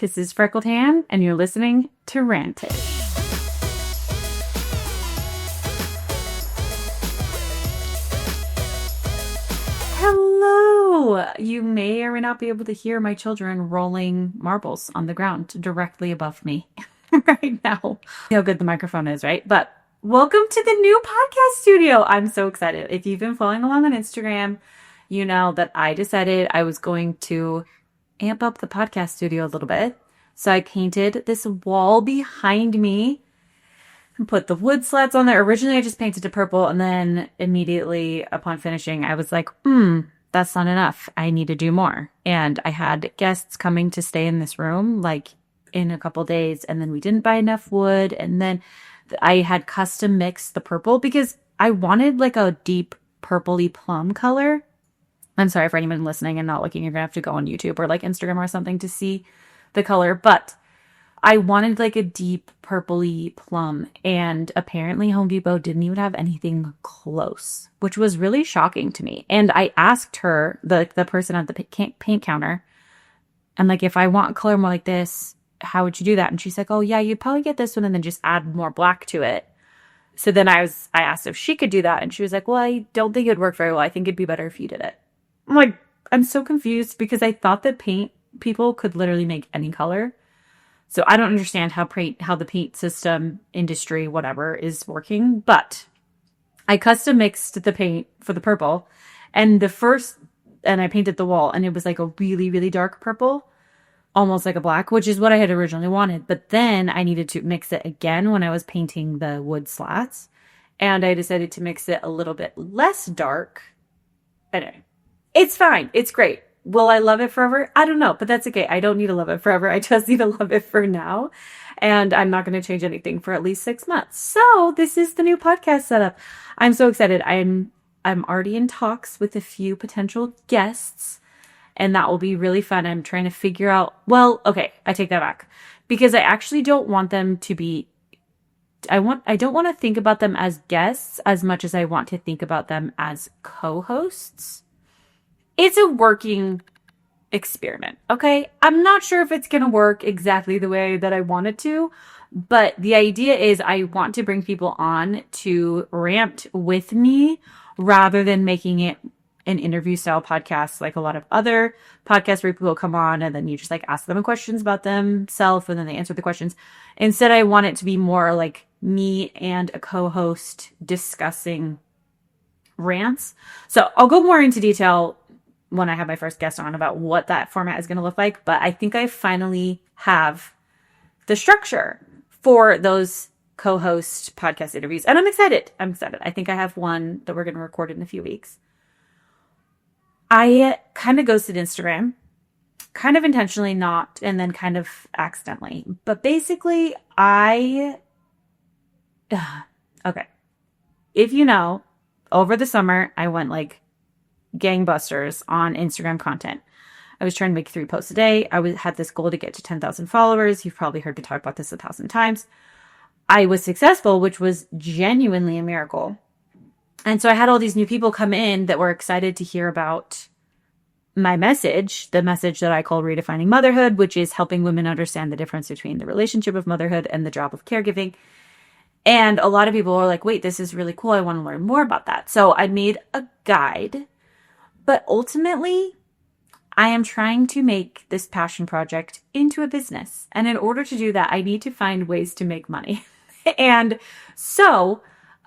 This is Freckled Hand, and you're listening to Ranted. Hello! You may or may not be able to hear my children rolling marbles on the ground directly above me right now. You know how good the microphone is, right? But welcome to the new podcast studio. I'm so excited. If you've been following along on Instagram, you know that I decided I was going to amp up the podcast studio a little bit. So I painted this wall behind me and put the wood slats on there. Originally, I just painted it purple, and then immediately upon finishing, I was like, that's not enough. I need to do more. And I had guests coming to stay in this room like in a couple days, and then we didn't buy enough wood. And then I had custom mixed the purple because I wanted like a deep purpley plum color. I'm sorry for anyone listening and not looking. You're gonna have to go on YouTube or like Instagram or something to see the color, but I wanted like a deep purpley plum, and apparently Home Depot didn't even have anything close, which was really shocking to me. And I asked her, the person at the paint counter, I'm like, if I want a color more like this, how would you do that? And she's like, oh yeah, you'd probably get this one and then just add more black to it. So then I asked if she could do that, and she was like, well, I don't think it'd work very well. I think it'd be better if you did it. I'm like, I'm so confused because I thought that paint people could literally make any color. So I don't understand how the paint system industry, whatever, is working. But I custom mixed the paint for the purple, and I painted the wall, and it was like a really, really dark purple, almost like a black, which is what I had originally wanted. But then I needed to mix it again when I was painting the wood slats, and I decided to mix it a little bit less dark. Anyway, it's fine. It's great. Will I love it forever? I don't know, but that's okay. I don't need to love it forever. I just need to love it for now. And I'm not going to change anything for at least 6 months. So this is the new podcast setup. I'm so excited. I'm already in talks with a few potential guests, and that will be really fun. I'm trying to figure out, well, okay, I take that back, because I actually don't want them to be, I don't want to think about them as guests as much as I want to think about them as co-hosts. It's a working experiment, okay? I'm not sure if it's going to work exactly the way that I want it to, but the idea is I want to bring people on to rant with me rather than making it an interview style podcast like a lot of other podcasts where people come on and then you just like ask them questions about themselves and then they answer the questions. Instead, I want it to be more like me and a co-host discussing rants. So I'll go more into detail when I have my first guest on about what that format is going to look like. But I think I finally have the structure for those co-host podcast interviews. And I'm excited. I think I have one that we're going to record in a few weeks. I kind of ghosted Instagram, kind of intentionally not, and then kind of accidentally. But basically, okay. If you know, over the summer, I went like gangbusters on Instagram content. I was trying to make 3 posts a day. I had this goal to get to 10,000 followers. You've probably heard me talk about this 1,000 times. I was successful, which was genuinely a miracle. And so I had all these new people come in that were excited to hear about my message, the message that I call Redefining Motherhood, which is helping women understand the difference between the relationship of motherhood and the job of caregiving. And a lot of people are like, wait, this is really cool. I want to learn more about that. So I made a guide. But ultimately, I am trying to make this passion project into a business. And in order to do that, I need to find ways to make money. And so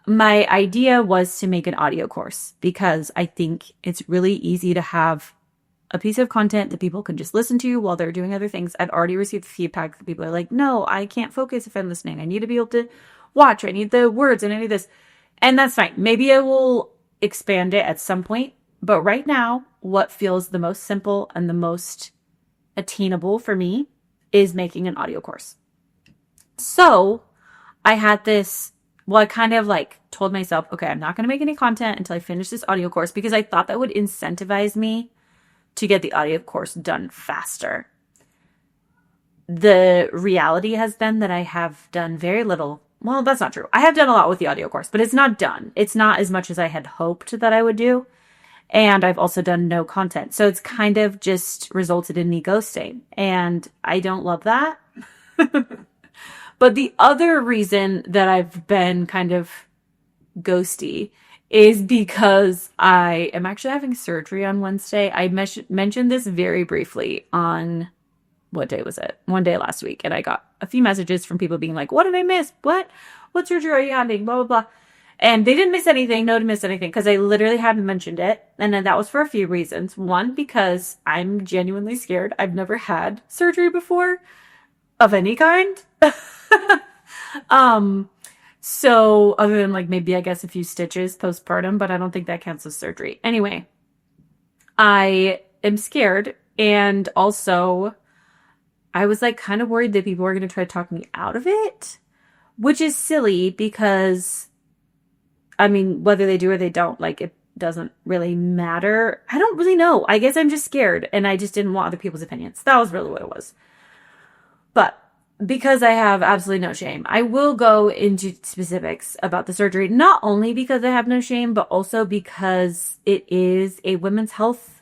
my idea was to make an audio course, because I think it's really easy to have a piece of content that people can just listen to while they're doing other things. I've already received feedback that people are like, no, I can't focus if I'm listening. I need to be able to watch. I need the words and I need this. And that's fine. Maybe I will expand it at some point. But right now, what feels the most simple and the most attainable for me is making an audio course. So I had this, I kind of like told myself, okay, I'm not going to make any content until I finish this audio course, because I thought that would incentivize me to get the audio course done faster. The reality has been that I have done very little. Well, that's not true. I have done a lot with the audio course, but it's not done. It's not as much as I had hoped that I would do. And I've also done no content. So it's kind of just resulted in me ghosting. And I don't love that. But the other reason that I've been kind of ghosty is because I am actually having surgery on Wednesday. I mentioned this very briefly on, what day was it? One day last week. And I got a few messages from people being like, what did I miss? What surgery are you having? Blah, blah, blah. And they didn't miss anything. No one missed anything because I literally hadn't mentioned it. And then that was for a few reasons. One, because I'm genuinely scared. I've never had surgery before of any kind. So other than like maybe I guess a few stitches postpartum, but I don't think that counts as surgery. Anyway, I am scared. And also I was like kind of worried that people were going to try to talk me out of it, which is silly because I mean, whether they do or they don't, like it doesn't really matter. I don't really know. I guess I'm just scared and I just didn't want other people's opinions. That was really what it was. But because I have absolutely no shame, I will go into specifics about the surgery, not only because I have no shame, but also because it is a women's health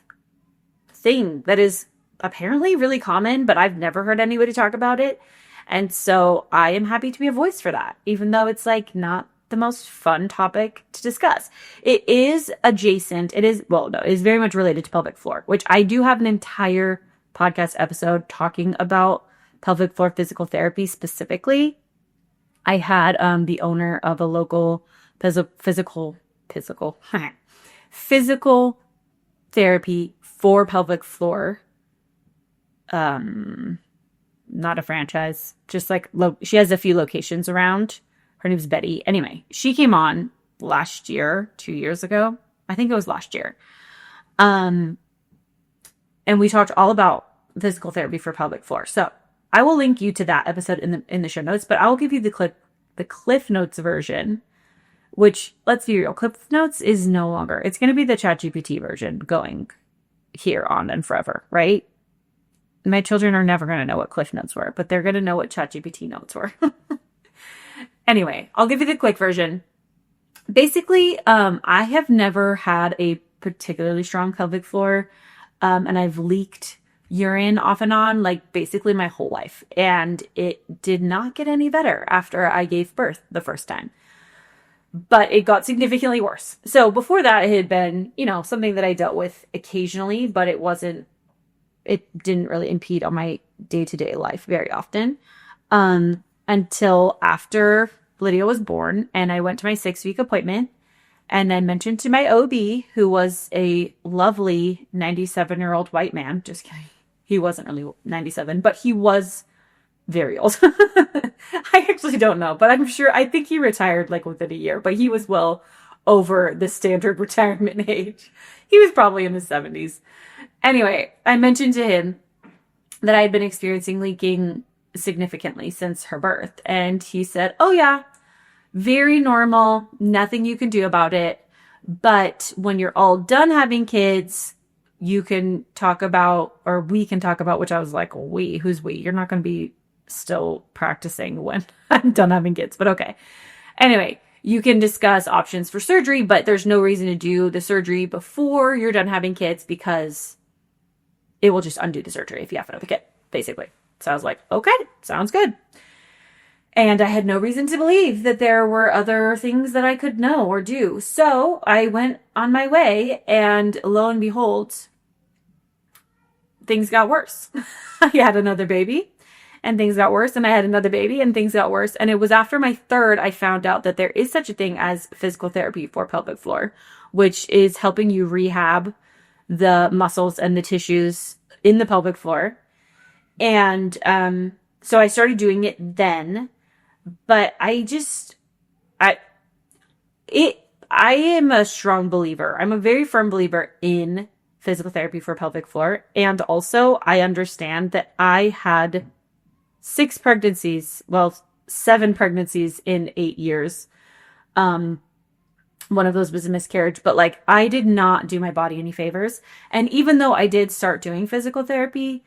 thing that is apparently really common, but I've never heard anybody talk about it. And so I am happy to be a voice for that, even though it's like not the most fun topic to discuss. It is adjacent. It is, well, no, it is very much related to pelvic floor, which I do have an entire podcast episode talking about pelvic floor physical therapy specifically. I had the owner of a local physical therapy for pelvic floor. Not a franchise, just like she has a few locations around. Her name's Betty. Anyway, she came on last year, 2 years ago. I think it was last year. And we talked all about physical therapy for pelvic floor. So I will link you to that episode in the show notes, but I will give you the Cliff Notes version, which, let's be real, Cliff Notes is no longer. It's going to be the ChatGPT version going here on and forever, right? My children are never going to know what Cliff Notes were, but they're going to know what ChatGPT notes were. Anyway, I'll give you the quick version. Basically, I have never had a particularly strong pelvic floor, and I've leaked urine off and on, like basically my whole life. And it did not get any better after I gave birth the first time. But it got significantly worse. So before that, it had been, something that I dealt with occasionally, but it didn't really impede on my day-to-day life very often. Until after Lydia was born and I went to my 6-week appointment and then mentioned to my OB, who was a lovely 97-year-old white man. Just kidding. He wasn't really 97, but he was very old. I actually don't know, but I think he retired like within a year, but he was well over the standard retirement age. He was probably in his 70s. Anyway, I mentioned to him that I had been experiencing leaking significantly since her birth. And he said, oh yeah, very normal. Nothing you can do about it. But when you're all done having kids, you can talk about, or we can talk about, which I was like, we, who's we? You're not going to be still practicing when I'm done having kids, but okay. Anyway, you can discuss options for surgery, but there's no reason to do the surgery before you're done having kids because it will just undo the surgery if you have another kid, basically. So I was like, okay, sounds good. And I had no reason to believe that there were other things that I could know or do. So I went on my way, and lo and behold, things got worse. I had another baby, and things got worse, and I had another baby, and things got worse. And it was after my third, I found out that there is such a thing as physical therapy for pelvic floor, which is helping you rehab the muscles and the tissues in the pelvic floor. And so I started doing it then, but I am a strong believer. I'm a very firm believer in physical therapy for pelvic floor. And also I understand that I had 7 pregnancies in 8 years. One of those was a miscarriage, but like I did not do my body any favors. And even though I did start doing physical therapy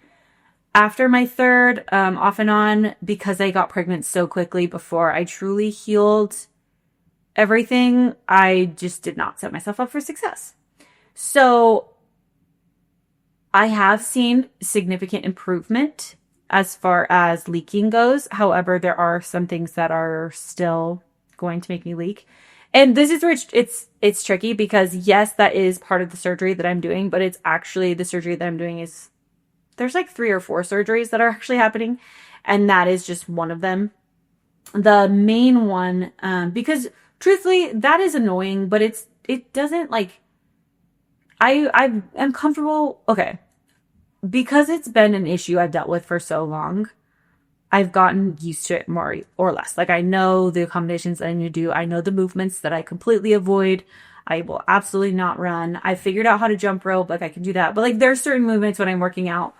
after my third, off and on, because I got pregnant so quickly before I truly healed everything, I just did not set myself up for success. So I have seen significant improvement as far as leaking goes. However, there are some things that are still going to make me leak. And this is where it's tricky because yes, that is part of the surgery that I'm doing, but it's actually the surgery that I'm doing is there's like 3 or 4 surgeries that are actually happening, and that is just one of them. The main one, because truthfully, that is annoying, but it doesn't like I am comfortable. Okay, because it's been an issue I've dealt with for so long, I've gotten used to it more or less. Like I know the accommodations that I need to do. I know the movements that I completely avoid. I will absolutely not run. I figured out how to jump rope. Like I can do that. But like there are certain movements when I'm working out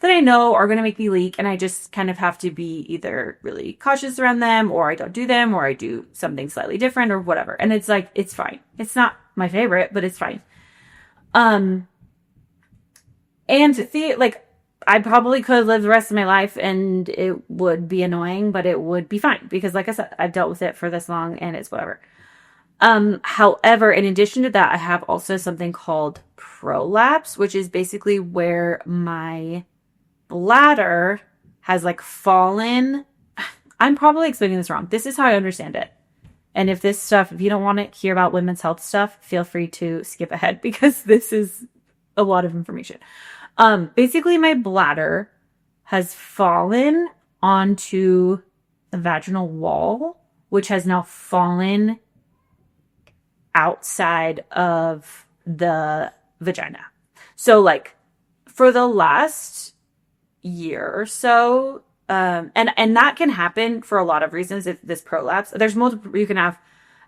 that I know are going to make me leak. And I just kind of have to be either really cautious around them or I don't do them or I do something slightly different or whatever. And it's like, it's fine. It's not my favorite, but it's fine. And like, I probably could live the rest of my life and it would be annoying, but it would be fine because like I said, I've dealt with it for this long and it's whatever. However, in addition to that, I have also something called prolapse, which is basically where my bladder has like fallen. I'm probably explaining this wrong. This is how I understand it. And if you don't want to hear about women's health stuff, feel free to skip ahead because this is a lot of information. Basically my bladder has fallen onto the vaginal wall, which has now fallen outside of the vagina. So like for the last year or so, and that can happen for a lot of reasons. If this prolapse, there's multiple, you can have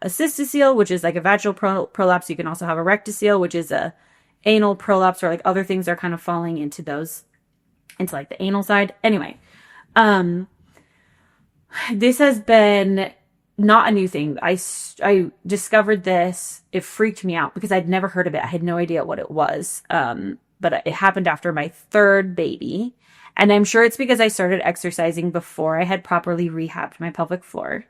a cystocele, which is like a vaginal prolapse. You can also have a rectocele, which is a anal prolapse, or like other things are kind of falling into like the anal side. Anyway, this has been not a new thing. I discovered this. It freaked me out because I'd never heard of it. I had no idea what it was. But it happened after my 3rd baby. And I'm sure it's because I started exercising before I had properly rehabbed my pelvic floor.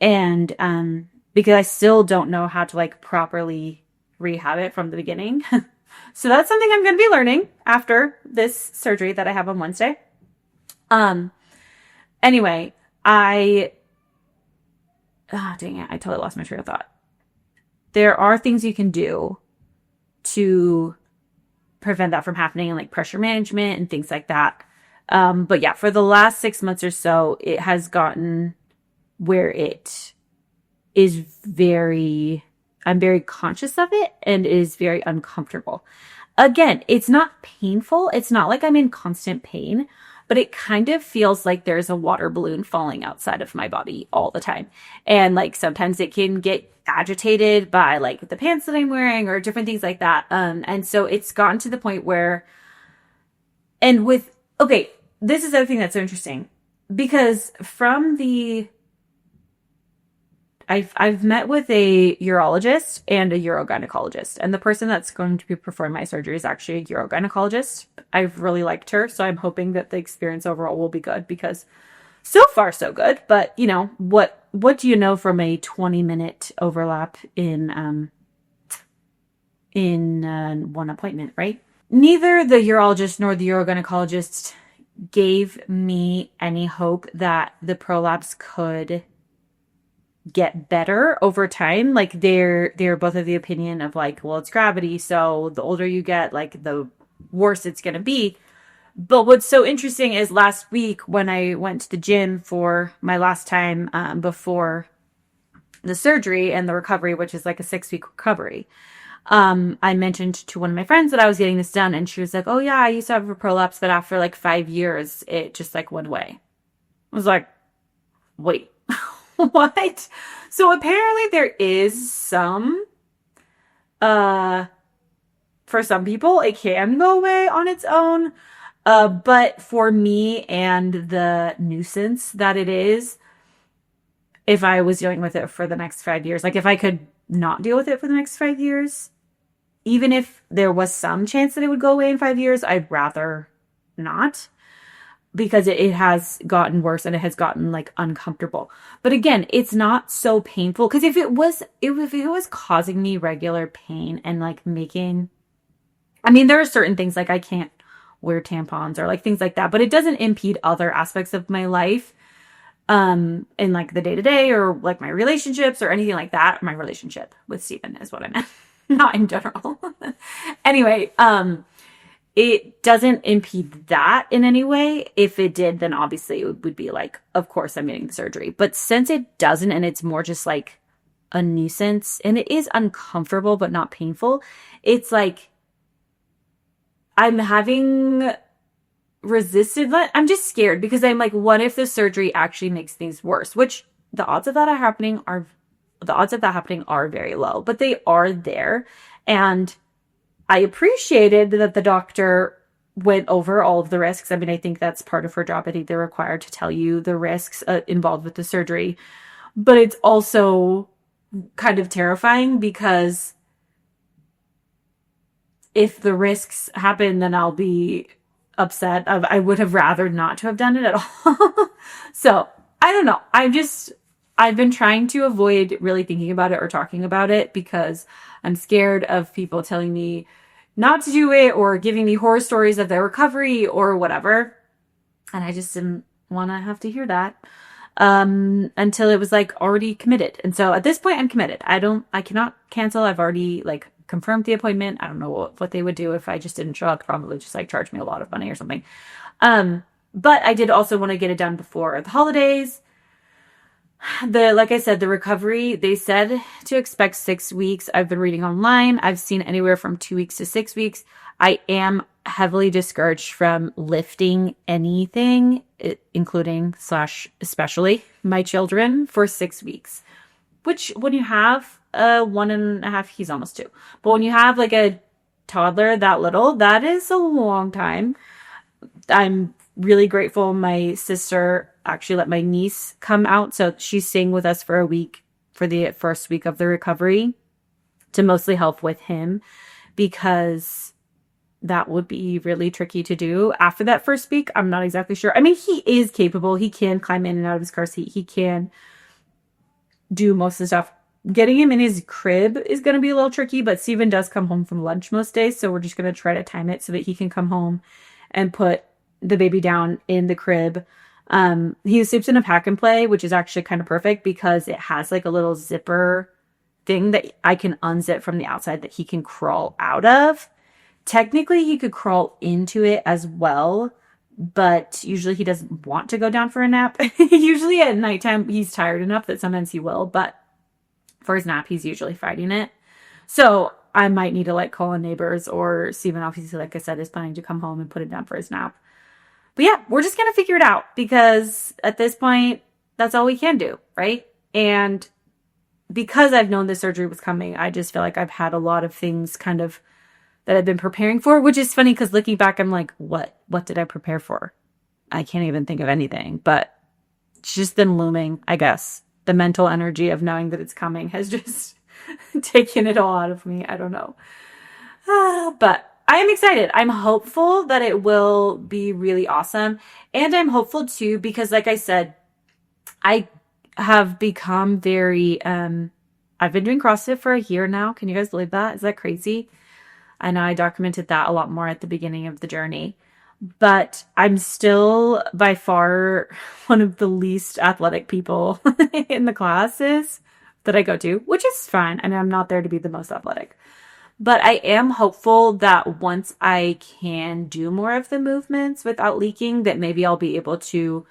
And, because I still don't know how to like properly rehab it from the beginning. So that's something I'm going to be learning after this surgery that I have on Wednesday. Anyway, dang it. I totally lost my train of thought. There are things you can do to prevent that from happening, and like pressure management and things like that. But yeah, for the last 6 months or so, it has gotten where it is I'm very conscious of it and it is very uncomfortable. Again, it's not painful. It's not like I'm in constant pain, but it kind of feels like there's a water balloon falling outside of my body all the time. And like sometimes it can get agitated by like the pants that I'm wearing or different things like that. And so it's gotten to the point where, okay, this is the other thing that's so interesting because I've met with a urologist and a urogynecologist, and the person that's going to be performing my surgery is actually a urogynecologist. I've really liked her, so I'm hoping that the experience overall will be good because so far so good. But you know, what do you know from a 20-minute overlap in one appointment, right? Neither the urologist nor the urogynecologist gave me any hope that the prolapse could get better over time. Like they're both of the opinion of like, well, it's gravity, so the older you get, like the worse it's going to be. But what's so interesting is last week when I went to the gym for my last time before the surgery and the recovery, which is like a 6-week recovery, I mentioned to one of my friends that I was getting this done, and she was like, oh yeah, I used to have a prolapse, but after like 5 years it just like went away. I was like, wait, what? So apparently there is some, for some people it can go away on its own. But for me and the nuisance that it is, if I was dealing with it for the next 5 years, like if I could not deal with it for the next 5 years, even if there was some chance that it would go away in 5 years, I'd rather not. because it has gotten worse and it has gotten like uncomfortable. But again, it's not so painful, because if it was causing me regular pain and like making, I mean, there are certain things like I can't wear tampons or like things like that, but it doesn't impede other aspects of my life, in like the day to day or like my relationships or anything like that. My relationship with Steven is what I meant, not in general. Anyway, it doesn't impede that in any way. If it did, then obviously it would be like, of course I'm getting the surgery. But since it doesn't, and it's more just like a nuisance, and it is uncomfortable but not painful, it's like I'm having resisted. I'm just scared, because I'm like, what if the surgery actually makes things worse? Which the odds of that happening are very low, but they are there. And I appreciated that the doctor went over all of the risks. I mean, I think that's part of her job. I think they're required to tell you the risks involved with the surgery. But it's also kind of terrifying, because if the risks happen, then I'll be upset. I would have rather not to have done it at all. So I don't know. I've been trying to avoid really thinking about it or talking about it, because I'm scared of people telling me not to do it or giving me horror stories of their recovery or whatever. And I just didn't want to have to hear that, until it was like already committed. And so at this point I'm committed. I cannot cancel. I've already like confirmed the appointment. I don't know what they would do if I just didn't show up. Probably just like charge me a lot of money or something. But I did also want to get it done before the holidays. Like I said, the recovery, they said to expect 6 weeks. I've been reading online. I've seen anywhere from 2 weeks to 6 weeks. I am heavily discouraged from lifting anything, including / especially my children, for 6 weeks, which when you have a 1.5, he's almost 2. But when you have like a toddler that little, that is a long time. I'm really grateful my sister actually let my niece come out. So she's staying with us for a week for the first week of the recovery to mostly help with him, because that would be really tricky to do after that first week. I'm not exactly sure. I mean, he is capable. He can climb in and out of his car seat. He can do most of the stuff. Getting him in his crib is going to be a little tricky, but Steven does come home from lunch most days. So we're just going to try to time it so that he can come home and put the baby down in the crib. He sleeps in a pack and play, which is actually kind of perfect, because it has like a little zipper thing that I can unzip from the outside that he can crawl out of. Technically, he could crawl into it as well, but usually he doesn't want to go down for a nap. Usually at nighttime, he's tired enough that sometimes he will, but for his nap, he's usually fighting it. So I might need to like call in neighbors, or Steven, obviously, like I said, is planning to come home and put him down for his nap. But yeah, we're just going to figure it out, because at this point, that's all we can do, right? And because I've known this surgery was coming, I just feel like I've had a lot of things kind of that I've been preparing for, which is funny, because looking back, I'm like, what did I prepare for? I can't even think of anything, but it's just been looming, I guess. The mental energy of knowing that it's coming has just taken it all out of me. I don't know. But I am excited. I'm hopeful that it will be really awesome. And I'm hopeful too, because like I said, I have become very, I've been doing CrossFit for a year now. Can you guys believe that? Is that crazy? I know I documented that a lot more at the beginning of the journey, but I'm still by far one of the least athletic people in the classes that I go to, which is fine. I mean, I'm not there to be the most athletic. But I am hopeful that once I can do more of the movements without leaking, that maybe I'll be able to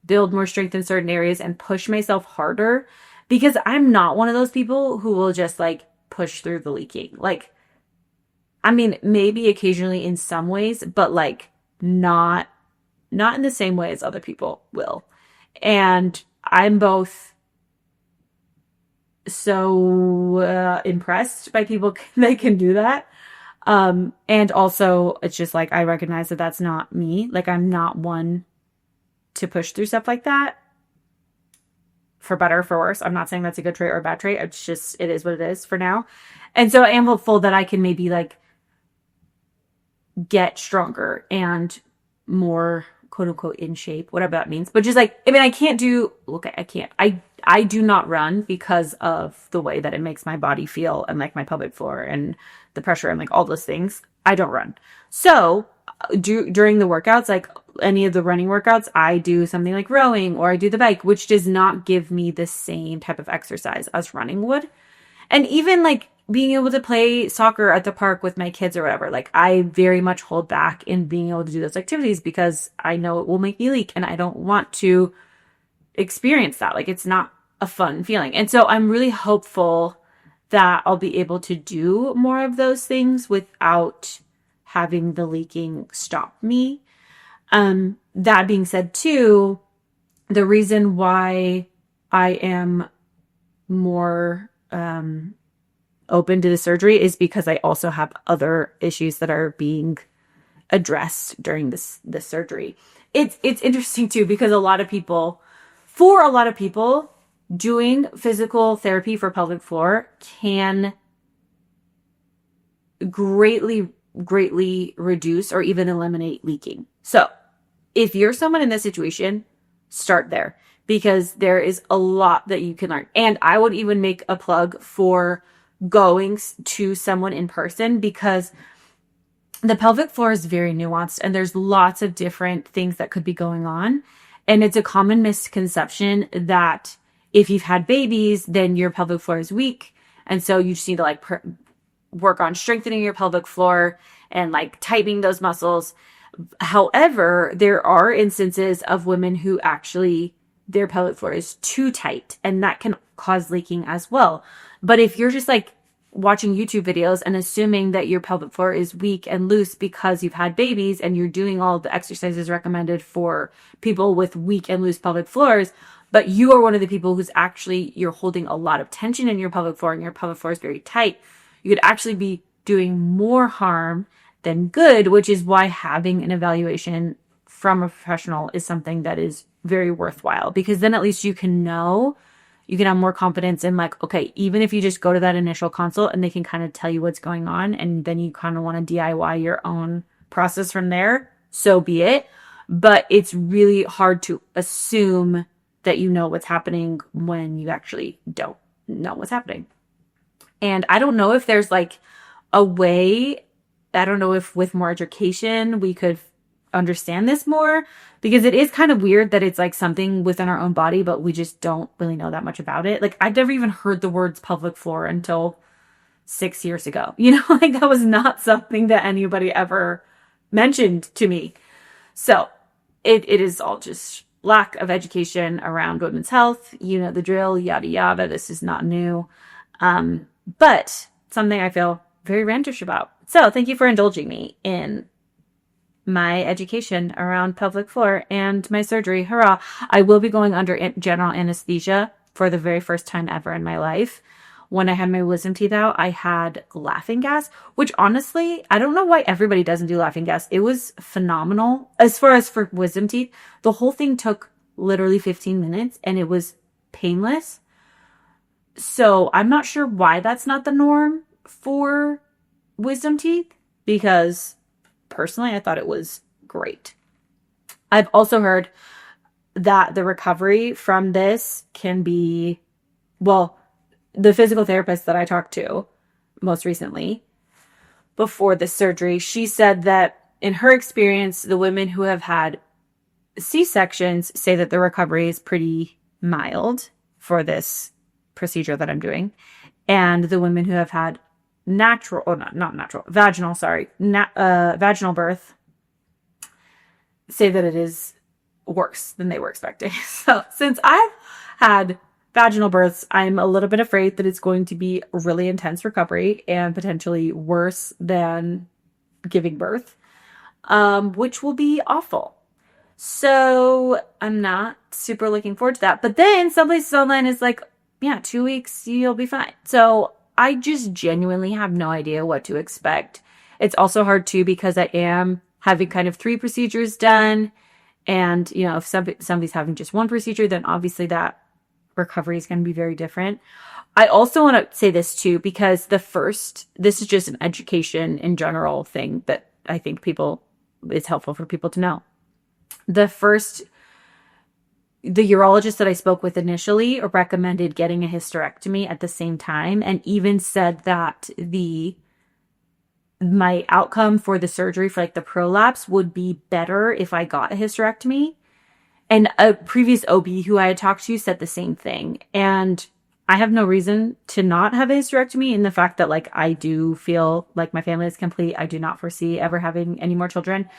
build more strength in certain areas and push myself harder, because I'm not one of those people who will just like push through the leaking. Like, I mean, maybe occasionally in some ways, but like not in the same way as other people will. And I'm both so impressed by people that can do that. And also it's just like, I recognize that that's not me. Like, I'm not one to push through stuff like that, for better or for worse. I'm not saying that's a good trait or a bad trait. It's just, it is what it is for now. And so I am hopeful that I can maybe like get stronger and more quote unquote in shape, whatever that means. But just like, I mean, I can't do, look, I can't, I do not run because of the way that it makes my body feel and like my pelvic floor and the pressure and like all those things. I don't run. So during the workouts, like any of the running workouts, I do something like rowing or I do the bike, which does not give me the same type of exercise as running would. And even like being able to play soccer at the park with my kids or whatever, like I very much hold back in being able to do those activities because I know it will make me leak and I don't want to experience that. Like it's not a fun feeling. And so I'm really hopeful that I'll be able to do more of those things without having the leaking stop me. That being said too, the reason why I am more open to the surgery is because I also have other issues that are being addressed during this surgery. It's interesting too, because for a lot of people, doing physical therapy for pelvic floor can greatly reduce or even eliminate leaking. So if you're someone in this situation, start there because there is a lot that you can learn. And I would even make a plug for going to someone in person because the pelvic floor is very nuanced and there's lots of different things that could be going on. And it's a common misconception that if you've had babies, then your pelvic floor is weak. And so you just need to like work on strengthening your pelvic floor and like tightening those muscles. However, there are instances of women who actually their pelvic floor is too tight and that can cause leaking as well. But if you're just like watching YouTube videos and assuming that your pelvic floor is weak and loose because you've had babies and you're doing all the exercises recommended for people with weak and loose pelvic floors, but you are one of the people who's actually, you're holding a lot of tension in your pelvic floor and your pelvic floor is very tight, you could actually be doing more harm than good, which is why having an evaluation from a professional is something that is very worthwhile, because then at least you can know, you can have more confidence in like, okay, even if you just go to that initial consult and they can kind of tell you what's going on and then you kind of want to DIY your own process from there, so be it. But it's really hard to assume that you know what's happening when you actually don't know what's happening. And I don't know if there's like a way, I don't know if with more education we could understand this more, because it is kind of weird that it's like something within our own body, but we just don't really know that much about it. Like I'd never even heard the words pelvic floor until 6 years ago. You know, like that was not something that anybody ever mentioned to me. So it is all just lack of education around women's health. You know the drill, yada, yada. This is not new. But something I feel very rantish about. So thank you for indulging me in my education around pelvic floor and my surgery. Hurrah. I will be going under general anesthesia for the very first time ever in my life. When I had my wisdom teeth out, I had laughing gas, which honestly, I don't know why everybody doesn't do laughing gas. It was phenomenal. As far as for wisdom teeth, the whole thing took literally 15 minutes and it was painless. So I'm not sure why that's not the norm for wisdom teeth, because personally, I thought it was great. I've also heard that the recovery from this can be, well, the physical therapist that I talked to most recently before the surgery, she said that in her experience, the women who have had C-sections say that the recovery is pretty mild for this procedure that I'm doing. And the women who have had vaginal birth say that it is worse than they were expecting. So since I've had vaginal births, I'm a little bit afraid that it's going to be really intense recovery and potentially worse than giving birth, which will be awful. So I'm not super looking forward to that. But then some places online is like, yeah, 2 weeks, you'll be fine. So I just genuinely have no idea what to expect. It's also hard too, because I am having kind of 3 procedures done. And, you know, if somebody's having just 1 procedure, then obviously that recovery is going to be very different. I also want to say this too, because this is just an education in general thing that I think it's helpful for people to know. The urologist that I spoke with initially recommended getting a hysterectomy at the same time, and even said that my outcome for the surgery for like the prolapse would be better if I got a hysterectomy. And a previous OB who I had talked to said the same thing. And I have no reason to not have a hysterectomy, in the fact that like I do feel like my family is complete. I do not foresee ever having any more children.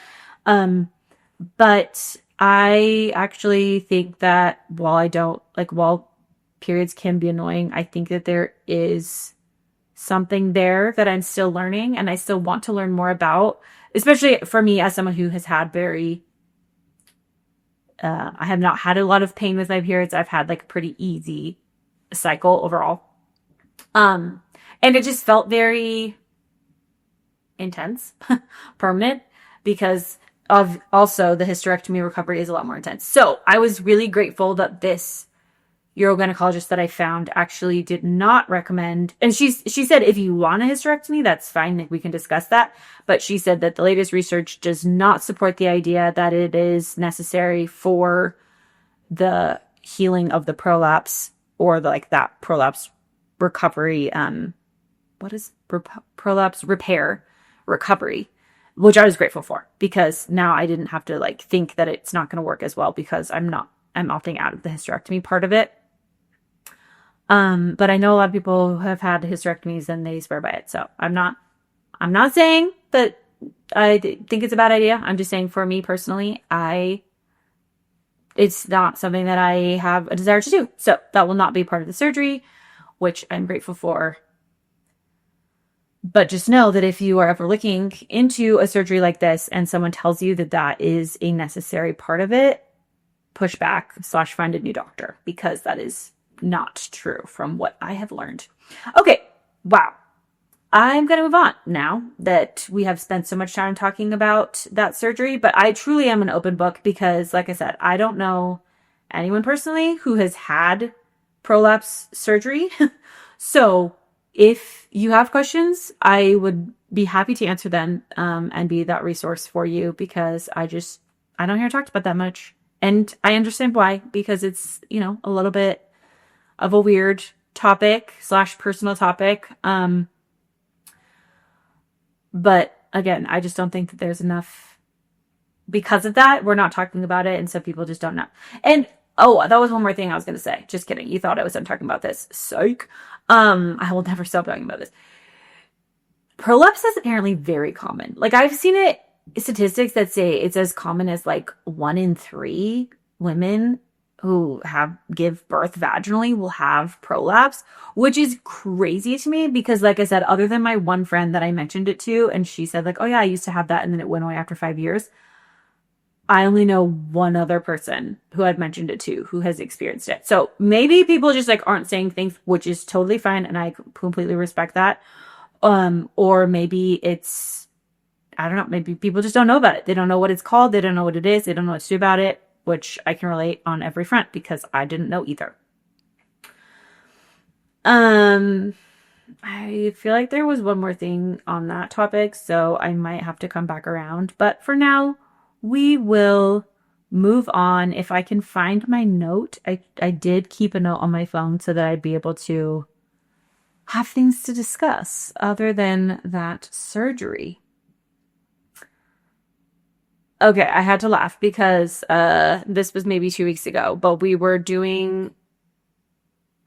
But I actually think that while periods can be annoying, I think that there is something there that I'm still learning and I still want to learn more about, especially for me as someone who has had I have not had a lot of pain with my periods. I've had like a pretty easy cycle overall. And it just felt very intense, permanent, because of also the hysterectomy recovery is a lot more intense. So I was really grateful that this urogynecologist that I found actually did not recommend, and she said, if you want a hysterectomy, that's fine, like we can discuss that. But she said that the latest research does not support the idea that it is necessary for the healing of the prolapse, or that prolapse recovery. Prolapse repair recovery, which I was grateful for, because now I didn't have to like think that it's not going to work as well, because I'm opting out of the hysterectomy part of it. But I know a lot of people who have had hysterectomies and they swear by it. So I'm not saying that I think it's a bad idea. I'm just saying, for me personally, it's not something that I have a desire to do. So that will not be part of the surgery, which I'm grateful for. But just know that if you are ever looking into a surgery like this and someone tells you that that is a necessary part of it, push back / find a new doctor, because that is not true from what I have learned. Okay. Wow. I'm going to move on now that we have spent so much time talking about that surgery, but I truly am an open book, because like I said, I don't know anyone personally who has had prolapse surgery. So if you have questions, I would be happy to answer them, and be that resource for you, because I don't hear talked about that much. And I understand why, because it's, a little bit of a weird topic / personal topic. But again, I just don't think that there's enough, because of that. We're not talking about it. And so people just don't know. And that was one more thing I was going to say. Just kidding. You thought I was done talking about this. Psych. I will never stop talking about this. Prolapse is apparently very common. Like, I've seen statistics that say it's as common as like 1 in 3 women who give birth vaginally will have prolapse, which is crazy to me, because like I said, other than my one friend that I mentioned it to, and she said like, oh yeah, I used to have that and then it went away after 5 years. I only know one other person who I've mentioned it to who has experienced it. So maybe people just like aren't saying things, which is totally fine. And I completely respect that. Or maybe I don't know, maybe people just don't know about it. They don't know what it's called. They don't know what it is. They don't know what to do about it, which I can relate on every front, because I didn't know either. I feel like there was one more thing on that topic, so I might have to come back around. But for now, we will move on. If I can find my note, I did keep a note on my phone so that I'd be able to have things to discuss other than that surgery. Okay, I had to laugh because this was maybe 2 weeks ago, but we were doing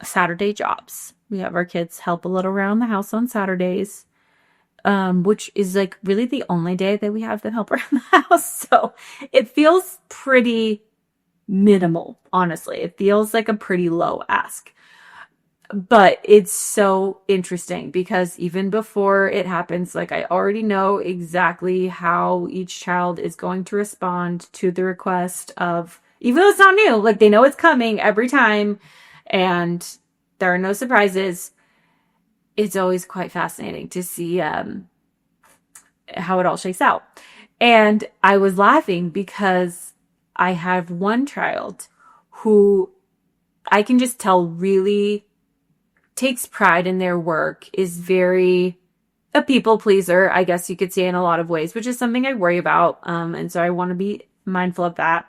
Saturday jobs. We have our kids help a little around the house on Saturdays, which is like really the only day that we have them help around the house. So it feels pretty minimal, honestly. It feels like a pretty low ask. But it's so interesting because even before it happens, like I already know exactly how each child is going to respond to the request of, even though it's not new, like they know it's coming every time and there are no surprises. It's always quite fascinating to see how it all shakes out. And I was laughing because I have one child who I can just tell really takes pride in their work, is very a people pleaser, I guess you could say, in a lot of ways, which is something I worry about. And so I want to be mindful of that.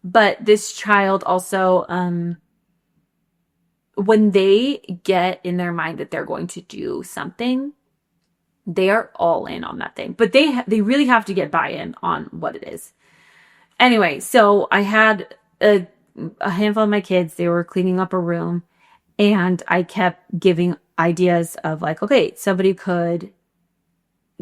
But this child also, when they get in their mind that they're going to do something, they are all in on that thing. But they really have to get buy-in on what it is. Anyway, so I had a handful of my kids. They were cleaning up a room, and I kept giving ideas of like, okay, somebody could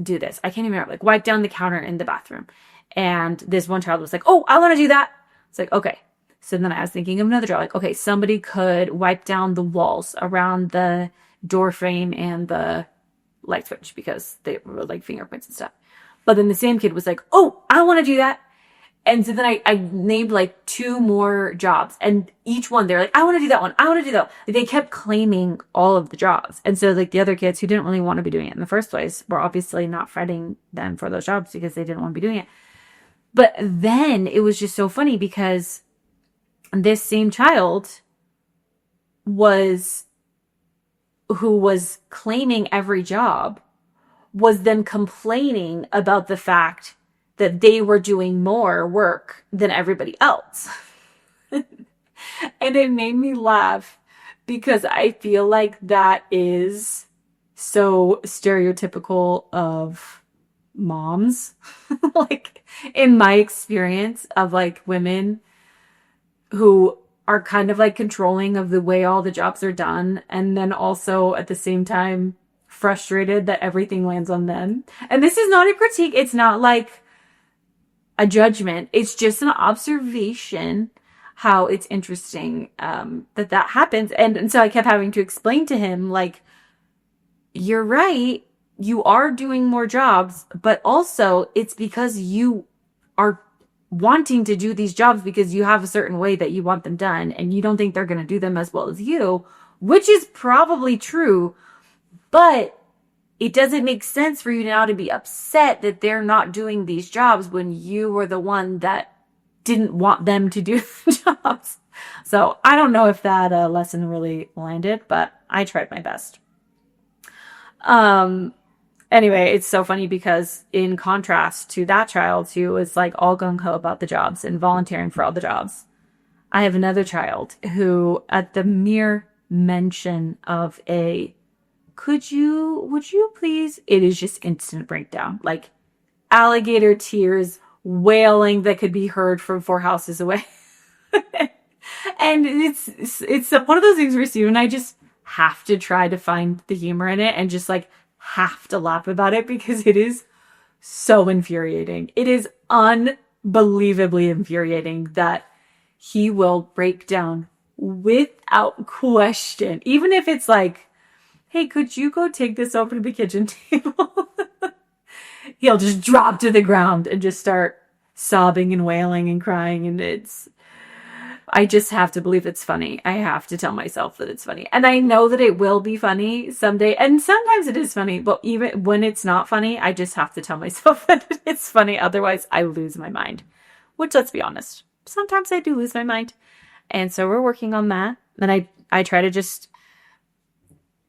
do this. I can't even remember, like wipe down the counter in the bathroom. And this one child was like, oh, I want to do that. It's like, okay. So then I was thinking of another job, like, okay, somebody could wipe down the walls around the door frame and the light switch because they were like fingerprints and stuff. But then the same kid was like, oh, I want to do that. And so then I named like 2 more jobs, and each one they're like, I want to do that one. I want to do that one. They kept claiming all of the jobs. And so like the other kids who didn't really want to be doing it in the first place were obviously not fighting them for those jobs because they didn't want to be doing it. But then it was just so funny because this same child who was claiming every job was then complaining about the fact that they were doing more work than everybody else. And it made me laugh because I feel like that is so stereotypical of moms. Like in my experience of like women who are kind of like controlling of the way all the jobs are done, and then also at the same time frustrated that everything lands on them. And this is not a critique. It's not like a judgment. It's just an observation how it's interesting that happens. And so I kept having to explain to him, like, you're right. You are doing more jobs, but also it's because you are wanting to do these jobs because you have a certain way that you want them done and you don't think they're going to do them as well as you, which is probably true, but it doesn't make sense for you now to be upset that they're not doing these jobs when you were the one that didn't want them to do the jobs. So I don't know if that lesson really landed, but I tried my best. Anyway, it's so funny because in contrast to that child who was like all gung-ho about the jobs and volunteering for all the jobs, I have another child who at the mere mention of would you please, it is just instant breakdown, like alligator tears, wailing that could be heard from 4 houses away. And it's one of those things where Steve and I just have to try to find the humor in it and just like have to laugh about it because it is so infuriating. It is unbelievably infuriating that he will break down without question. Even if it's like, hey, could you go take this over to the kitchen table? He'll just drop to the ground and just start sobbing and wailing and crying. And I just have to believe it's funny. I have to tell myself that it's funny. And I know that it will be funny someday. And sometimes it is funny, but even when it's not funny, I just have to tell myself that it's funny. Otherwise, I lose my mind. Which, let's be honest, sometimes I do lose my mind. And so we're working on that. And I try to just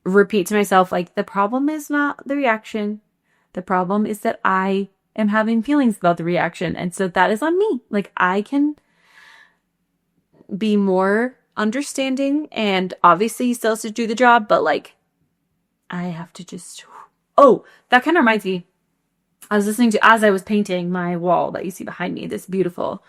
repeat to myself, like, the problem is not the reaction. The problem is that I am having feelings about the reaction. And so that is on me. Like, I can be more understanding, and obviously he still has to do the job, but like I have to just, oh, that kind of reminds me, I was listening to, as I was painting my wall that you see behind me, this beautiful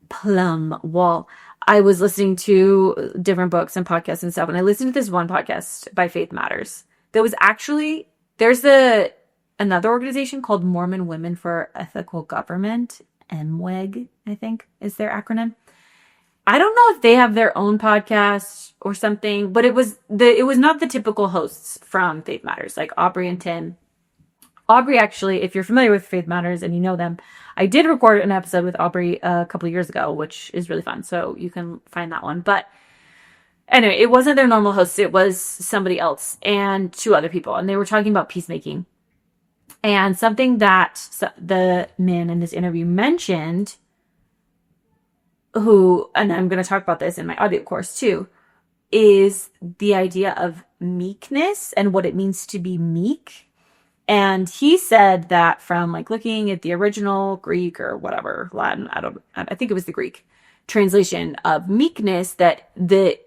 plum wall, I was listening to different books and podcasts and stuff, and I listened to this one podcast by Faith Matters that was actually, there's another organization called Mormon Women for Ethical Government, MWEG, I think is their acronym. I don't know if they have their own podcast or something, but it was not the typical hosts from Faith Matters, like Aubrey and Tim. Aubrey, actually, if you're familiar with Faith Matters and you know them, I did record an episode with Aubrey a couple of years ago, which is really fun. So you can find that one. But anyway, it wasn't their normal hosts. It was somebody else and 2 other people. And they were talking about peacemaking. And something that the man in this interview mentioned, and I'm going to talk about this in my audio course too, is the idea of meekness and what it means to be meek. And he said that from like looking at the original Greek or whatever, Latin, I think it was the Greek translation of meekness, that the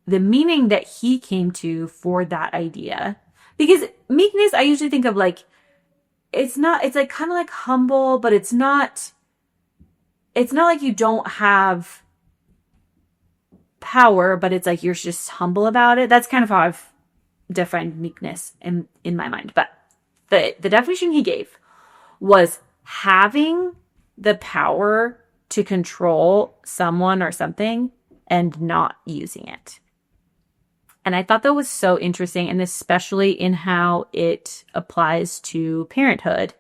meaning that he came to for that idea, because meekness, I usually think of like, it's like kind of like humble, but it's not like you don't have power, but it's like you're just humble about it. That's kind of how I've defined meekness in my mind. But the definition he gave was having the power to control someone or something and not using it. And I thought that was so interesting, and especially in how it applies to parenthood,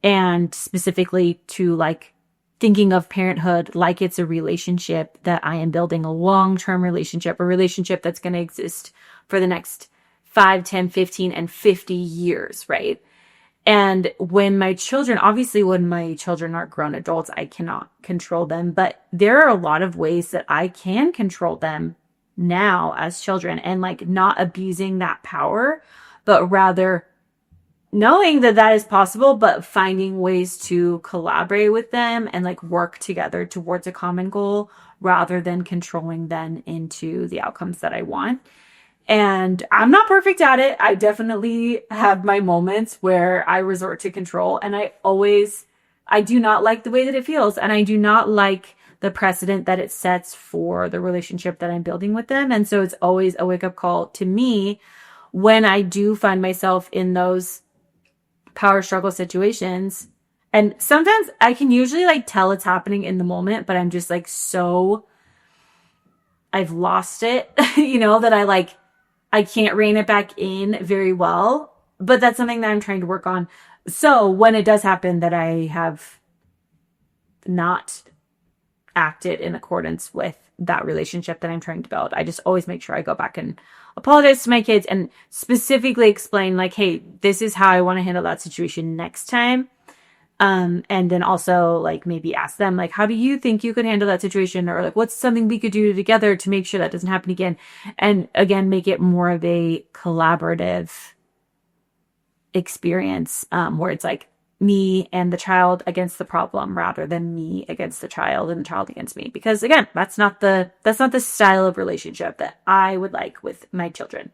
and specifically to like thinking of parenthood like it's a relationship that I am building, a long-term relationship, a relationship that's going to exist for the next 5, 10, 15, and 50 years, right? And when my children are grown adults, I cannot control them, but there are a lot of ways that I can control them now as children, and like not abusing that power, but rather knowing that that is possible, but finding ways to collaborate with them and like work together towards a common goal rather than controlling them into the outcomes that I want. And I'm not perfect at it. I definitely have my moments where I resort to control, and I do not like the way that it feels, and I do not like the precedent that it sets for the relationship that I'm building with them. And so it's always a wake-up call to me when I do find myself in those power struggle situations. And sometimes I can usually like tell it's happening in the moment, but I'm just like I've lost it, that I can't rein it back in very well. But that's something that I'm trying to work on. So when it does happen that I have not acted in accordance with that relationship that I'm trying to build, I just always make sure I go back and apologize to my kids and specifically explain like, hey, this is how I want to handle that situation next time. And then also like maybe ask them like, how do you think you could handle that situation? Or like, what's something we could do together to make sure that doesn't happen again? And again, make it more of a collaborative experience, where it's like me and the child against the problem rather than me against the child and the child against me. Because again, that's not the style of relationship that I would like with my children.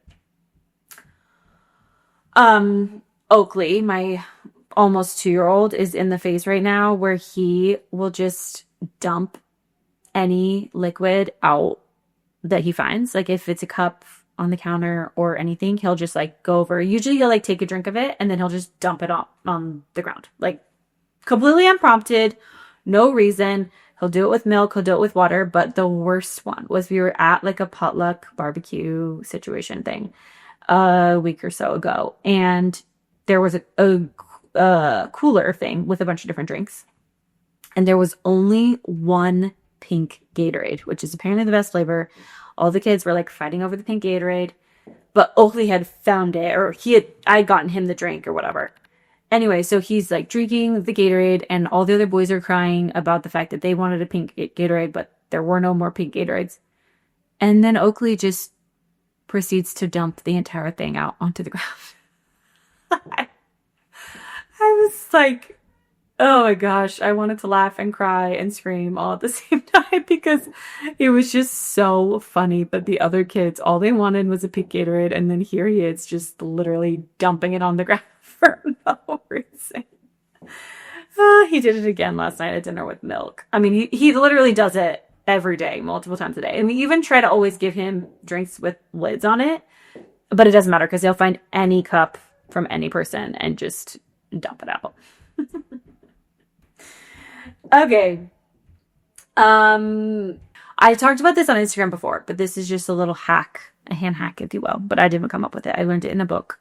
Oakley, my almost 2-year-old, is in the phase right now where he will just dump any liquid out that he finds. Like if it's a cup on the counter or anything, he'll just like go over. Usually he'll like take a drink of it and then he'll just dump it on the ground, like completely unprompted, no reason. He'll do it with milk, he'll do it with water. But the worst one was we were at like a potluck barbecue situation thing a week or so ago, and there was a cooler thing with a bunch of different drinks, and there was only one pink Gatorade, which is apparently the best flavor. All the kids were like fighting over the pink Gatorade, but Oakley had found it, or I'd gotten him the drink or whatever. Anyway, so he's like drinking the Gatorade, and all the other boys are crying about the fact that they wanted a pink Gatorade, but there were no more pink Gatorades. And then Oakley just proceeds to dump the entire thing out onto the ground. I was like, oh my gosh, I wanted to laugh and cry and scream all at the same time because it was just so funny. But the other kids, all they wanted was a pink Gatorade, and then here he is just literally dumping it on the ground for no reason. He did it again last night at dinner with milk. I mean, he literally does it every day, multiple times a day. And we even try to always give him drinks with lids on it, but it doesn't matter because he'll find any cup from any person and just dump it out. Okay. I talked about this on Instagram before, but this is just a little hack, a hand hack, if you will. But I didn't come up with it. I learned it in a book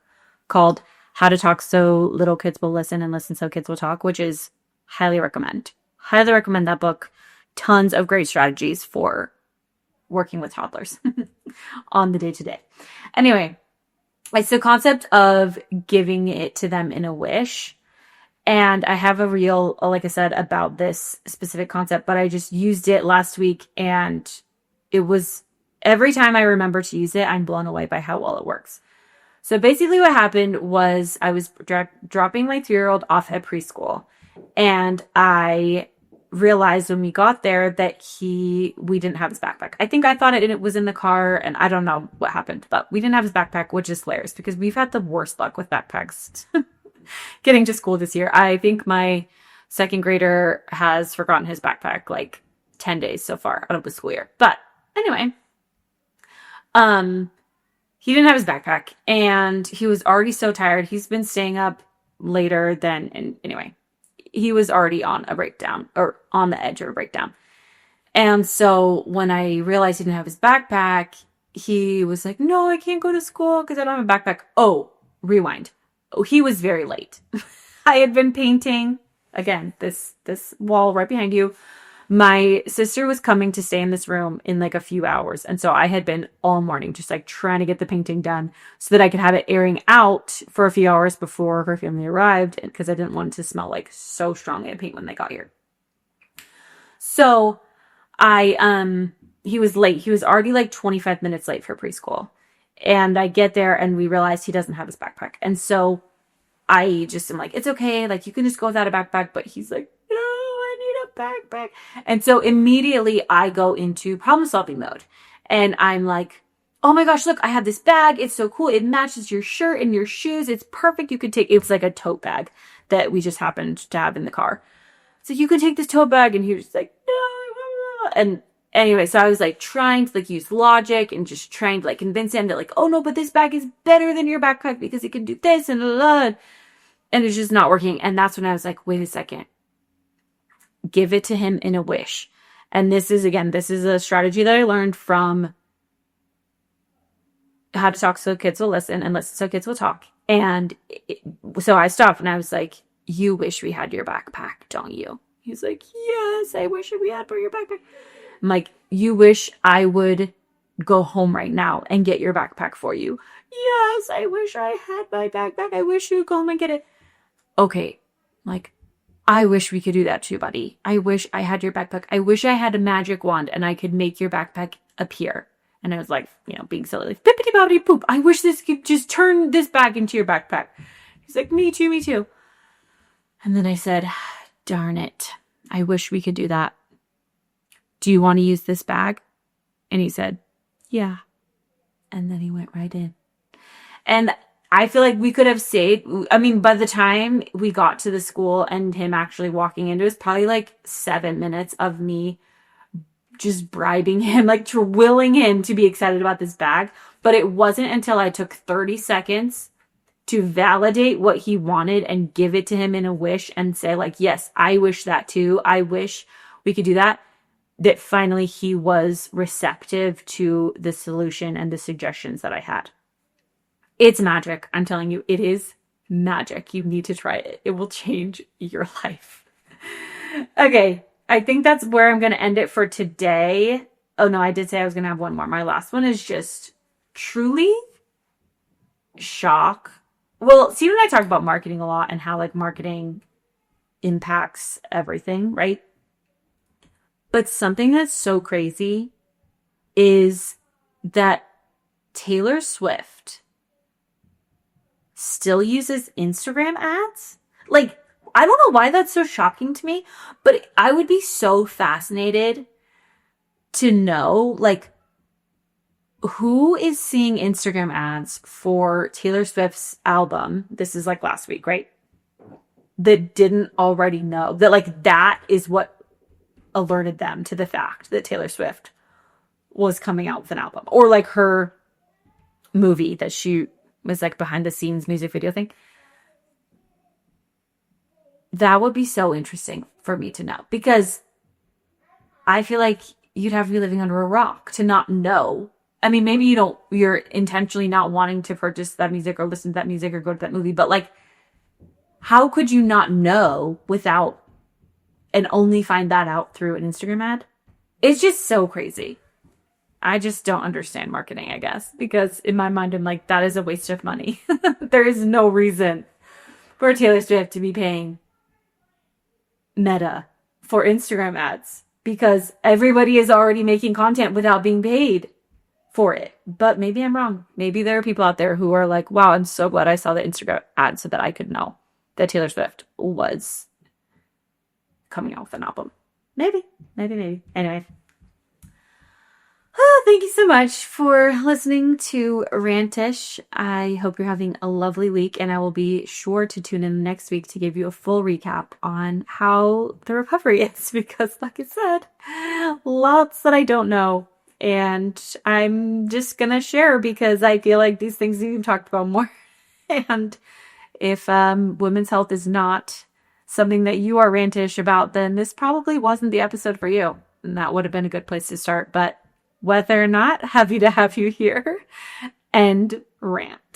called How to Talk So Little Kids Will Listen and Listen So Kids Will Talk, which is highly recommend. Highly recommend that book. Tons of great strategies for working with toddlers on the day-to-day. Anyway, it's the concept of giving it to them in a wish. And I have a reel, like I said, about this specific concept, but I just used it last week, and it was every time I remember to use it, I'm blown away by how well it works. So basically what happened was I was dropping my 3-year-old off at preschool, and I realized when we got there that we didn't have his backpack. I think I thought it was in the car, and I don't know what happened, but we didn't have his backpack, which is hilarious because we've had the worst luck with backpacks getting to school this year. I think my second grader has forgotten his backpack like 10 days so far out of the school year. But anyway, he didn't have his backpack, and he was already so tired. He's been staying up later and anyway, he was already on a breakdown, or on the edge of a breakdown. And so when I realized he didn't have his backpack, he was like, no, I can't go to school because I don't have a backpack. Oh, rewind. Oh, he was very late. I had been painting, again, this wall right behind you. My sister was coming to stay in this room in like a few hours. And so I had been all morning just like trying to get the painting done so that I could have it airing out for a few hours before her family arrived, because I didn't want it to smell like so strongly of paint when they got here. So he was late. He was already like 25 minutes late for preschool. And I get there and we realize he doesn't have his backpack. And so I just am like, it's okay. Like, you can just go without a backpack. But he's like, no, I need a backpack. And so immediately I go into problem solving mode. And I'm like, oh my gosh, look, I have this bag. It's so cool. It matches your shirt and your shoes. It's perfect. You could take, it's like a tote bag that we just happened to have in the car. So you could take this tote bag. And he was just like, no. And anyway, so I was like trying to like use logic and just trying to like convince him that like, oh no, but this bag is better than your backpack because it can do this and blah, blah. And it's just not working. And that's when I was like, wait a second, give it to him in a wish. And this is a strategy that I learned from How to Talk So Kids Will Listen and Listen So Kids Will Talk. And so I stopped and I was like, you wish we had your backpack, don't you? He's like, yes, I wish we had your backpack. I'm like, you wish I would go home right now and get your backpack for you. Yes, I wish I had my backpack. I wish you'd go home and get it. Okay, like, I wish we could do that too, buddy. I wish I had your backpack. I wish I had a magic wand and I could make your backpack appear. And I was like, being silly, like, bippity boppity poop. I wish this could just turn this bag into your backpack. He's like, me too, me too. And then I said, darn it. I wish we could do that. Do you want to use this bag? And he said, yeah. And then he went right in. And I feel like we could have stayed. I mean, by the time we got to the school and him actually walking in, it was probably like 7 minutes of me just bribing him, like willing him to be excited about this bag. But it wasn't until I took 30 seconds to validate what he wanted and give it to him in a wish and say like, yes, I wish that too. I wish we could do that. That finally he was receptive to the solution and the suggestions that I had. It's magic. I'm telling you, it is magic. You need to try it. It will change your life. Okay. I think that's where I'm going to end it for today. Oh no, I did say I was going to have one more. My last one is just truly shock. Well, Steve and I talk about marketing a lot and how like marketing impacts everything, right? But something that's so crazy is that Taylor Swift still uses Instagram ads. Like, I don't know why that's so shocking to me, but I would be so fascinated to know, like, who is seeing Instagram ads for Taylor Swift's album. This is like last week, right? That didn't already know that, like, that is what alerted them to the fact that Taylor Swift was coming out with an album, or like her movie that she was like behind the scenes music video thing. That would be so interesting for me to know, because I feel like you'd have to be living under a rock to not know. I mean, maybe you're intentionally not wanting to purchase that music or listen to that music or go to that movie, but like, how could you not know without and only find that out through an Instagram ad? It's just so crazy. I just don't understand marketing, I guess, because in my mind, I'm like, that is a waste of money. There is no reason for Taylor Swift to be paying Meta for Instagram ads, because everybody is already making content without being paid. for it. But maybe I'm wrong. Maybe there are people out there who are like, wow, I'm so glad I saw the Instagram ad so that I could know that Taylor Swift was coming out with an album. Maybe. Anyway. Oh, thank you so much for listening to Rantish. I hope you're having a lovely week, and I will be sure to tune in next week to give you a full recap on how the recovery is, because like I said, lots that I don't know. And I'm just going to share because I feel like these things need to be talked about more. And if women's health is not something that you are rantish about, then this probably wasn't the episode for you. And that would have been a good place to start. But whether or not, happy to have you here and rant.